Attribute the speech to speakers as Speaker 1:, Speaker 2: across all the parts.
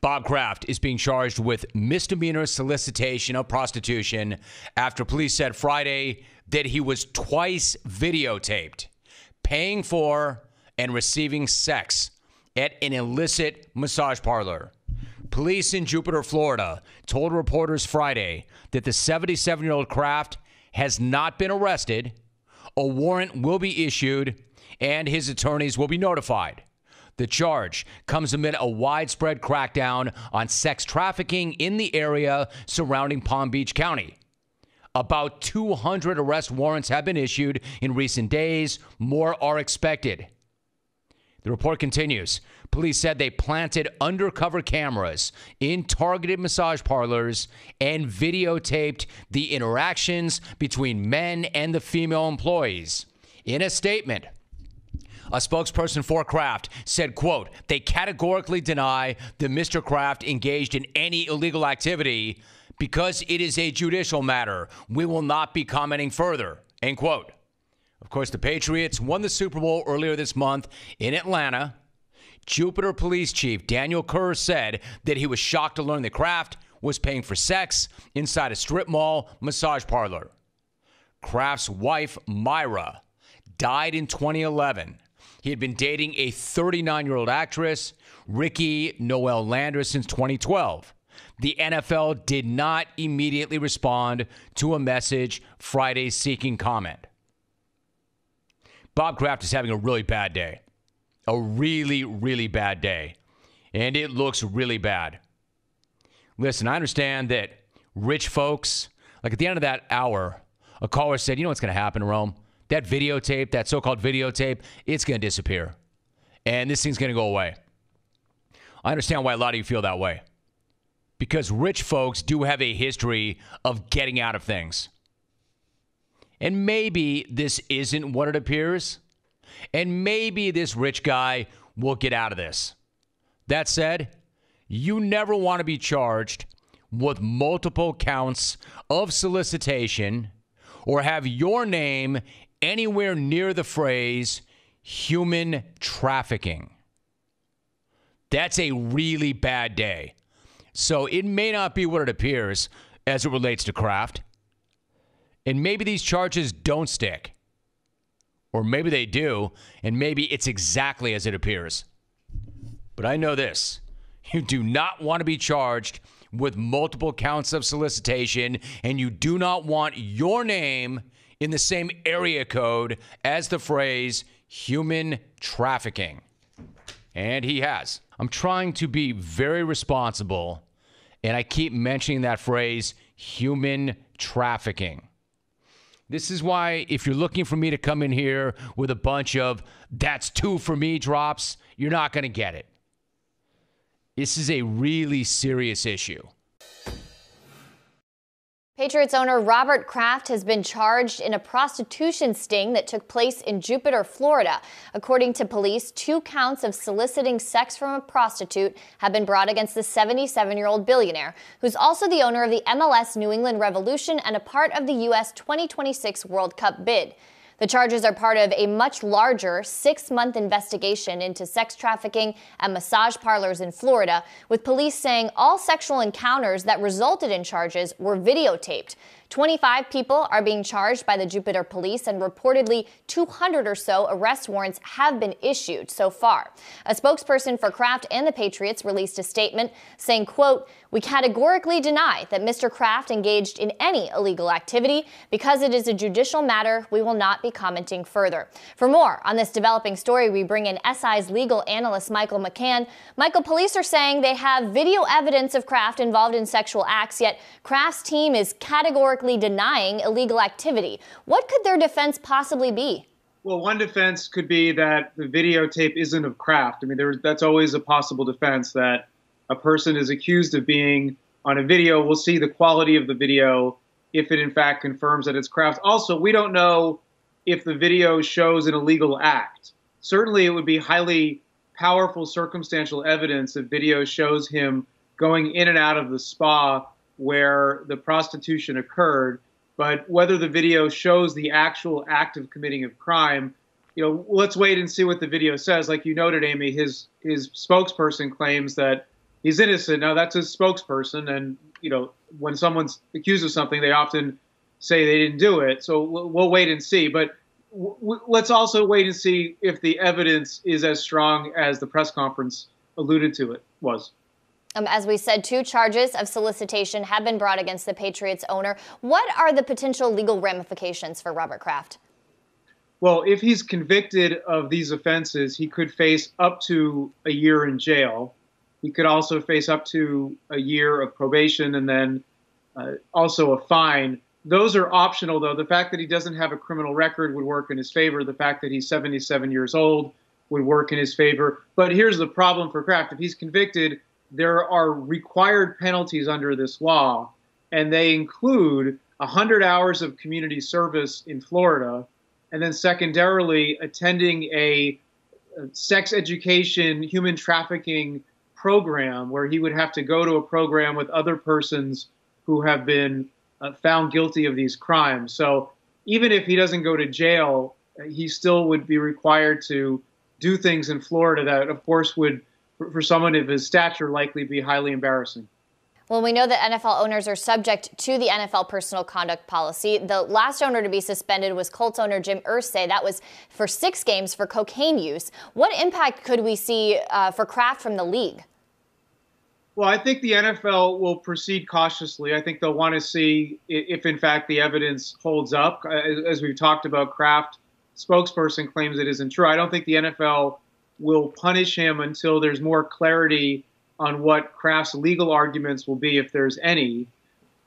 Speaker 1: Bob Kraft is being charged with misdemeanor solicitation of prostitution after police said Friday that he was twice videotaped paying for and receiving sex at an illicit massage parlor. Police in Jupiter, Florida, told reporters Friday that the 77-year-old Kraft has not been arrested, a warrant will be issued, and his attorneys will be notified. The charge comes amid a widespread crackdown on sex trafficking in the area surrounding Palm Beach County. About 200 arrest warrants have been issued in recent days. More are expected. The report continues. Police said they planted undercover cameras in targeted massage parlors and videotaped the interactions between men and the female employees. In a statement, a spokesperson for Kraft said, quote, "They categorically deny that Mr. Kraft engaged in any illegal activity because it is a judicial matter. We will not be commenting further," end quote. Of course, the Patriots won the Super Bowl earlier this month in Atlanta. Jupiter Police Chief Daniel Kerr said that he was shocked to learn that Kraft was paying for sex inside a strip mall massage parlor. Kraft's wife, Myra, died in 2011. He had been dating a 39-year-old actress, Ricky Noel Lander, since 2012. The NFL did not immediately respond to a message Friday seeking comment. Bob Kraft is having a really bad day. A really, really bad day. And it looks really bad. Listen, I understand that rich folks, like at the end of that hour, a caller said, you know what's going to happen, Rome? That videotape, that so-called videotape, it's going to disappear. And this thing's going to go away. I understand why a lot of you feel that way. Because rich folks do have a history of getting out of things. And maybe this isn't what it appears. And maybe this rich guy will get out of this. That said, you never want to be charged with multiple counts of solicitation or have your name anywhere near the phrase human trafficking. That's a really bad day. So it may not be what it appears as it relates to Kraft. And maybe these charges don't stick. Or maybe they do, and maybe it's exactly as it appears. But I know this. You do not want to be charged with multiple counts of solicitation, and you do not want your name in the same area code as the phrase human trafficking. And he has. I'm trying to be very responsible, and I keep mentioning that phrase, human trafficking. This is why if you're looking for me to come in here with a bunch of "that's two for me" drops, you're not going to get it. This is a really serious issue.
Speaker 2: Patriots owner Robert Kraft has been charged in a prostitution sting that took place in Jupiter, Florida. According to police, 2 counts of soliciting sex from a prostitute have been brought against the 77-year-old billionaire, who's also the owner of the MLS New England Revolution and a part of the U.S. 2026 World Cup bid. The charges are part of a much larger 6-month investigation into sex trafficking at massage parlors in Florida, with police saying all sexual encounters that resulted in charges were videotaped. 25 people are being charged by the Jupiter police, and reportedly 200 or so arrest warrants have been issued so far. A spokesperson for Kraft and the Patriots released a statement saying, quote, "We categorically deny that Mr. Kraft engaged in any illegal activity. Because it is a judicial matter, we will not be commenting further." For more on this developing story, we bring in SI's legal analyst Michael McCann. Michael, police are saying they have video evidence of Kraft involved in sexual acts, yet Kraft's team is categorically denying illegal activity. What could their defense possibly be?
Speaker 3: Well, one defense could be that the videotape isn't of Kraft. I mean, that's always a possible defense, that a person is accused of being on a video. We'll see the quality of the video if it in fact confirms that it's Kraft. Also, we don't know if the video shows an illegal act. Certainly, it would be highly powerful circumstantial evidence if video shows him going in and out of the spa where the prostitution occurred. But whether the video shows the actual act of committing a crime, let's wait and see what the video says. Like you noted, Amy, his spokesperson claims that he's innocent. Now, that's his spokesperson, and when someone's accused of something, they often say they didn't do it. So we'll wait and see. But let's also wait and see if the evidence is as strong as the press conference alluded to it was.
Speaker 2: As we said, 2 charges of solicitation have been brought against the Patriots owner. What are the potential legal ramifications for Robert Kraft?
Speaker 3: Well, if he's convicted of these offenses, he could face up to a year in jail. He could also face up to a year of probation and then also a fine. Those are optional, though. The fact that he doesn't have a criminal record would work in his favor. The fact that he's 77 years old would work in his favor. But here's the problem for Kraft. If he's convicted, there are required penalties under this law, and they include 100 hours of community service in Florida, and then secondarily attending a sex education, human trafficking program where he would have to go to a program with other persons who have been found guilty of these crimes. So even if he doesn't go to jail, he still would be required to do things in Florida that, of course, would, for someone of his stature, likely be highly embarrassing.
Speaker 2: Well, we know that NFL owners are subject to the NFL personal conduct policy. The last owner to be suspended was Colts owner Jim Irsay. That was for 6 games for cocaine use. What impact could we see for Kraft from the league?
Speaker 3: Well, I think the NFL will proceed cautiously. I think they'll want to see if, in fact, the evidence holds up. As we've talked about, Kraft spokesperson claims it isn't true. I don't think the NFL will punish him until there's more clarity on what Kraft's legal arguments will be, if there's any.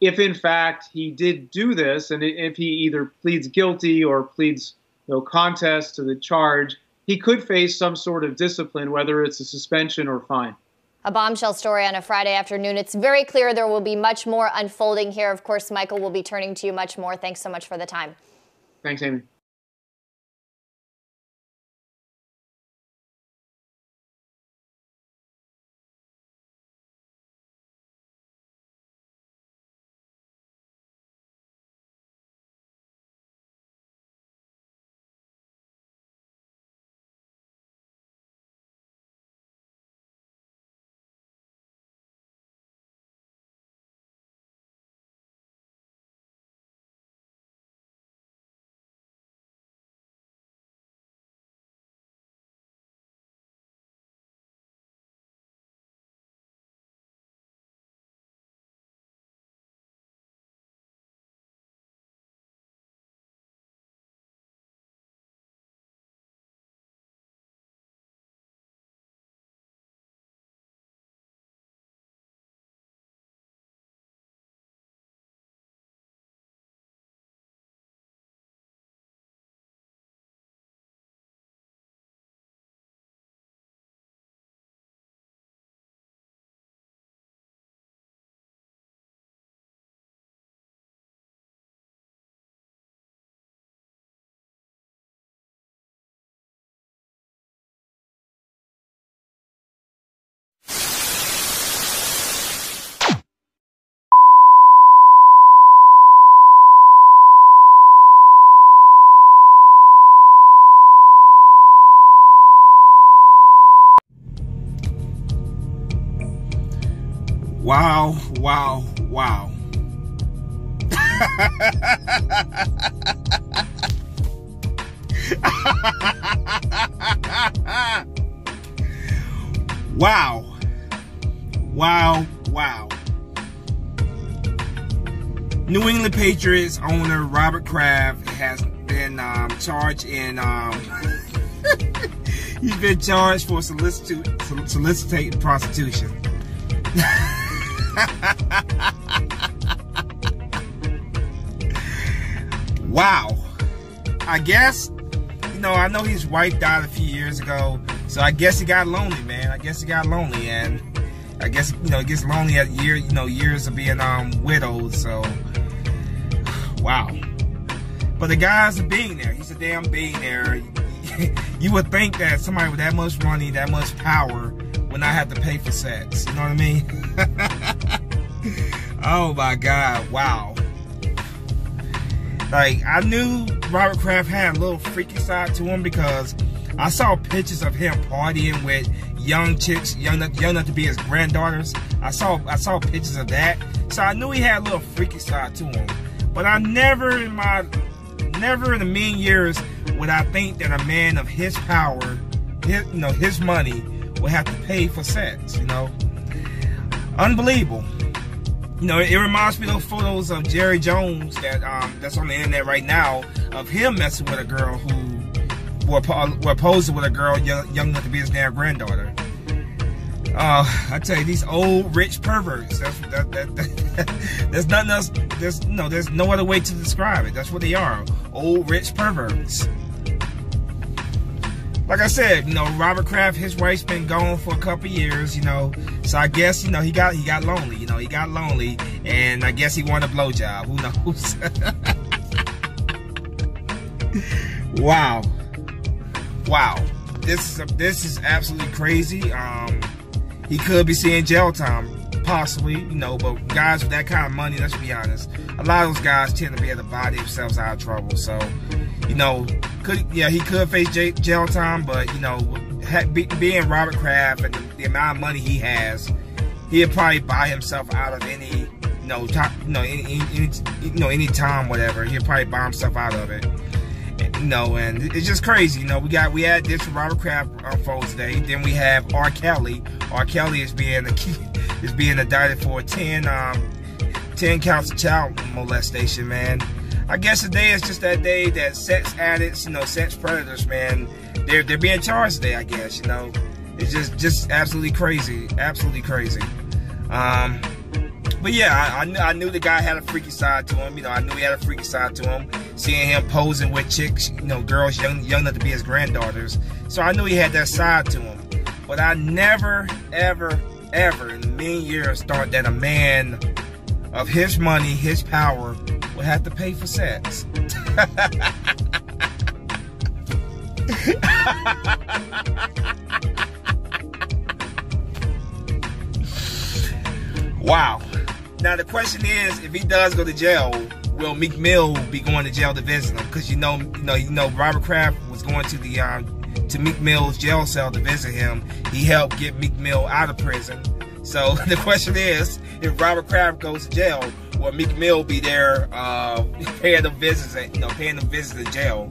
Speaker 3: If, in fact, he did do this, and if he either pleads guilty or pleads no contest to the charge, he could face some sort of discipline, whether it's a suspension or fine.
Speaker 2: A bombshell story on a Friday afternoon. It's very clear there will be much more unfolding here. Of course, Michael will be turning to you much more. Thanks so much for the time.
Speaker 3: Thanks, Amy.
Speaker 4: Wow, wow, wow. Wow. Wow, wow. New England Patriots owner Robert Kraft has been charged in he's been charged for solicitation prostitution. Wow. I guess, I know his wife died a few years ago, so I guess he got lonely, man. I guess he got lonely, and I guess, it gets lonely at years of being widowed, so wow. But the guy's a billionaire. He's a damn billionaire. You would think that somebody with that much money, that much power, would not have to pay for sex. You know what I mean? Oh my God, wow. Like, I knew Robert Kraft had a little freaky side to him because I saw pictures of him partying with young chicks, young enough to be his granddaughters. I saw pictures of that, so I knew he had a little freaky side to him. But I never in a million years would I think that a man of his power, his money, would have to pay for sex. Unbelievable. It reminds me of those photos of Jerry Jones that's on the internet right now of him messing with a girl who were posing with a girl young enough to be his damn granddaughter. I tell you, these old rich perverts. There's nothing else. There's no other way to describe it. That's what they are. Old rich perverts. Like I said, Robert Kraft, his wife's been gone for a couple years, so I guess, he got lonely, he got lonely, and I guess he wanted a blowjob, who knows? Wow. This is absolutely crazy. He could be seeing jail time, possibly, but guys with that kind of money, let's be honest, a lot of those guys tend to be able to buy themselves out of trouble, so, he could face jail time, but being Robert Kraft and the amount of money he has, he'll probably buy himself out of any time, whatever. He'll probably buy himself out of it. And it's just crazy. We had this from Robert Kraft unfold today. Then we have R. Kelly. R. Kelly is being indicted for 10 counts of child molestation, man. I guess today is just that day that sex addicts, sex predators, man, they're being charged today, I guess, It's just absolutely crazy. Absolutely crazy. But yeah, I knew the guy had a freaky side to him. I knew he had a freaky side to him. Seeing him posing with chicks, girls young enough to be his granddaughters. So I knew he had that side to him. But I never, ever in a million years thought that a man of his money, his power, would have to pay for sex. Wow. Now the question is, if he does go to jail, will Meek Mill be going to jail to visit him? Because Robert Kraft was going to to Meek Mill's jail cell to visit him. He helped get Meek Mill out of prison. So the question is, if Robert Kraft goes to jail, will Meek Mill be there paying them visits to jail?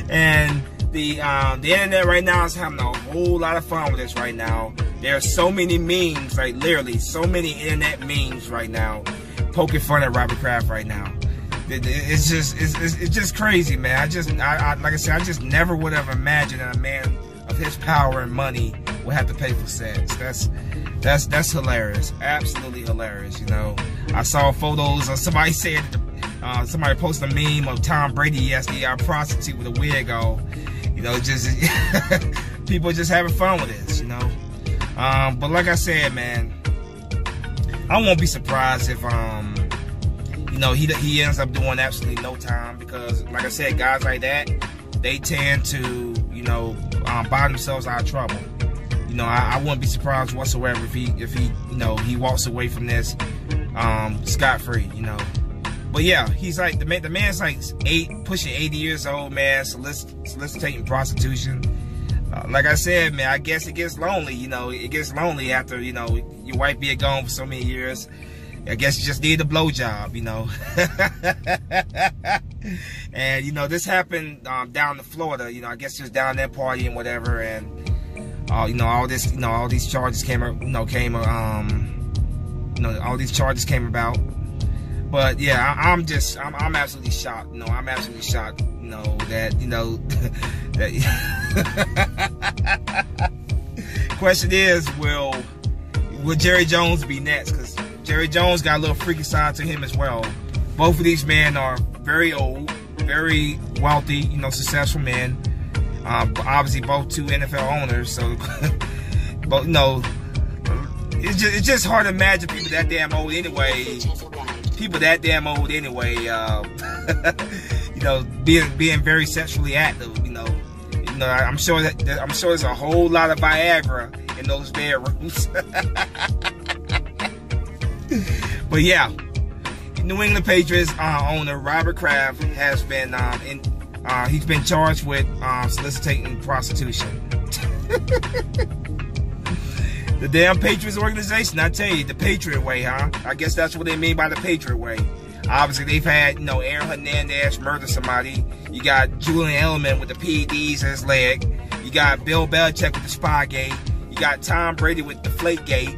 Speaker 4: And the internet right now is having a whole lot of fun with this right now. There are so many memes, like literally so many internet memes right now, poking fun at Robert Kraft right now. It's just crazy, man. Like I said, I just never would have imagined that a man of his power and money would have to pay for sex. That's hilarious, absolutely hilarious. I saw photos of somebody said, somebody posted a meme of Tom Brady yesterday, a prostitute with a wig on. Just people just having fun with this, But like I said, man, I won't be surprised if he ends up doing absolutely no time, because like I said, guys like that, they tend to buy themselves out of trouble. I wouldn't be surprised whatsoever if he walks away from this scot-free. But yeah, he's like the man's like pushing 80 years old, man, soliciting prostitution. Like I said, man, I guess it gets lonely. It gets lonely after your wife being gone for so many years. I guess you just need a blowjob, And this happened down in Florida. I guess just down there partying, whatever, and all these charges came about. But yeah, I'm absolutely shocked. I'm absolutely shocked. That question is, will Jerry Jones be next? Because Jerry Jones got a little freaky side to him as well. Both of these men are very old, very wealthy, successful men. Obviously, both two NFL owners. So, but it's just hard to imagine people that damn old anyway. Being very sexually active. I'm sure there's a whole lot of Viagra in those bedrooms. But yeah, New England Patriots owner Robert Kraft has been He's been charged with soliciting prostitution. The damn Patriots organization, I tell you, the Patriot way, huh? I guess that's what they mean by the Patriot way. Obviously, they've had, Aaron Hernandez murder somebody. You got Julian Edelman with the PEDs in his leg. You got Bill Belichick with the Spygate. You got Tom Brady with the Deflategate.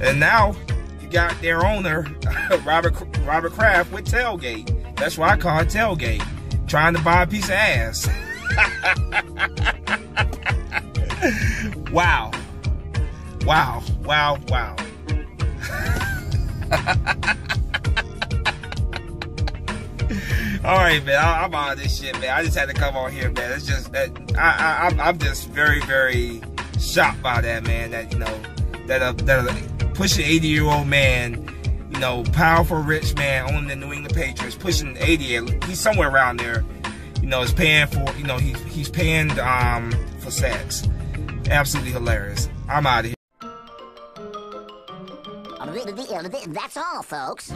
Speaker 4: And now, you got their owner, Robert Kraft, with Tailgate. That's why I call it Tailgate. Trying to buy a piece of ass. Wow. Wow. Wow. Wow. All right, man. I'm on this shit, man. I just had to come on here, man. It's just that I'm just very, very shocked by that, man. That a pushing 80-year-old man, powerful, rich man owning the New England Patriots, pushing 80. He's somewhere around there. Is paying for. He's paying for sex. Absolutely hilarious. I'm out of here.
Speaker 5: That's all, folks.